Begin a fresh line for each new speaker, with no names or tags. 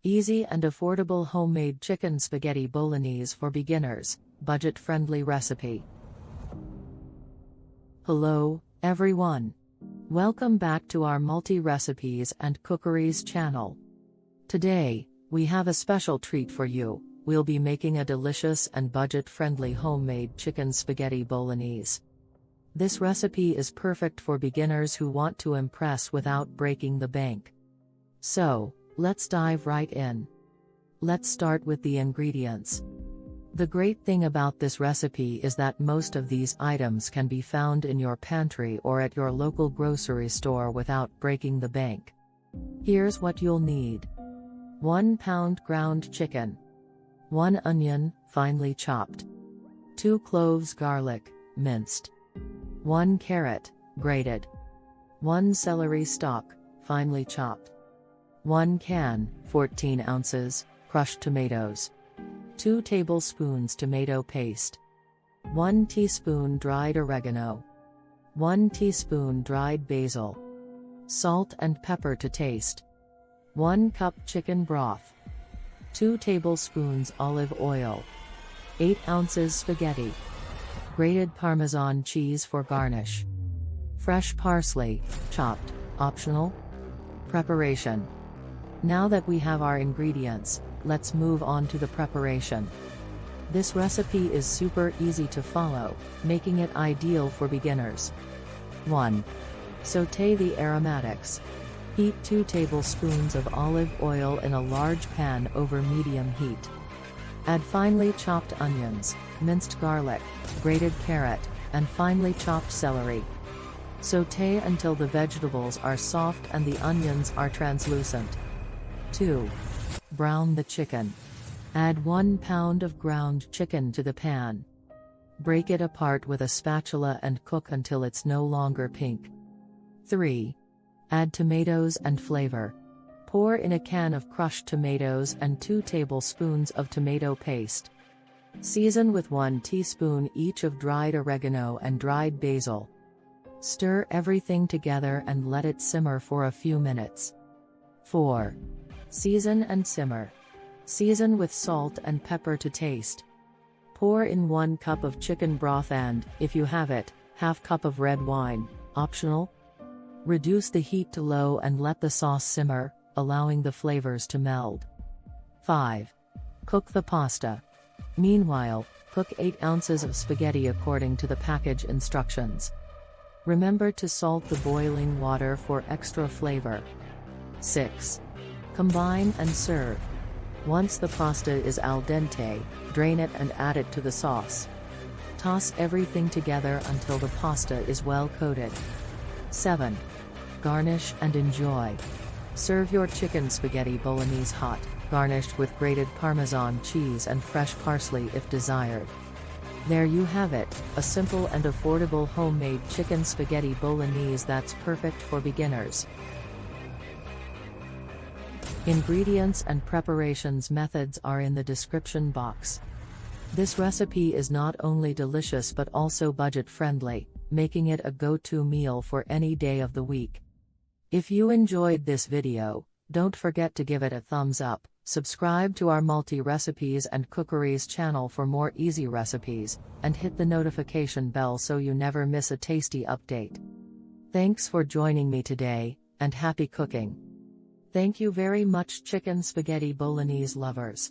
Easy and affordable homemade chicken spaghetti bolognese for beginners, budget-friendly recipe. Hello, everyone. Welcome back to our multi-recipes and cookeries channel. Today, we have a special treat for you. We'll be making a delicious and budget-friendly homemade chicken spaghetti bolognese. This recipe is perfect for beginners who want to impress without breaking the bank. So, let's dive right in. Let's start with the ingredients. The great thing about this recipe is that most of these items can be found in your pantry or at your local grocery store without breaking the bank. Here's what you'll need. 1 pound ground chicken. 1 onion, finely chopped. 2 cloves garlic, minced. 1 carrot, grated. 1 celery stalk, finely chopped. 1 can, 14 ounces, crushed tomatoes. 2 tablespoons tomato paste. 1 teaspoon dried oregano. 1 teaspoon dried basil. Salt and pepper to taste. 1 cup chicken broth. 2 tablespoons olive oil. 8 ounces spaghetti. Grated Parmesan cheese for garnish. Fresh parsley, chopped, optional. Preparation. Now that we have our ingredients, let's move on to the preparation. This recipe is super easy to follow, making it ideal for beginners. 1. Sauté the aromatics. Heat 2 tablespoons of olive oil in a large pan over medium heat. Add finely chopped onions, minced garlic, grated carrot, and finely chopped celery. Sauté until the vegetables are soft and the onions are translucent. 2. Brown the chicken. Add 1 pound of ground chicken to the pan. Break it apart with a spatula and cook until it's no longer pink. 3. Add tomatoes and flavor. Pour in a can of crushed tomatoes and 2 tablespoons of tomato paste. Season with 1 teaspoon each of dried oregano and dried basil. Stir everything together and let it simmer for a few minutes. 4. Season and simmer. Season with salt and pepper to taste. Pour in 1 cup of chicken broth and, if you have it, ½ cup of red wine, optional. Reduce the heat to low and let the sauce simmer, allowing the flavors to meld. 5. Cook the pasta. Meanwhile, cook 8 ounces of spaghetti according to the package instructions. Remember to salt the boiling water for extra flavor. 6. Combine and serve. Once the pasta is al dente, drain it and add it to the sauce. Toss everything together until the pasta is well coated. 7. Garnish and enjoy. Serve your chicken spaghetti bolognese hot, garnished with grated Parmesan cheese and fresh parsley if desired. There you have it, a simple and affordable homemade chicken spaghetti bolognese that's perfect for beginners. Ingredients and preparations methods are in the description box. This recipe is not only delicious but also budget-friendly, making it a go-to meal for any day of the week. If you enjoyed this video, don't forget to give it a thumbs up, subscribe to our multi-recipes and cookeries channel for more easy recipes, and hit the notification bell so you never miss a tasty update. Thanks for joining me today, and happy cooking! Thank you very much chicken spaghetti bolognese lovers.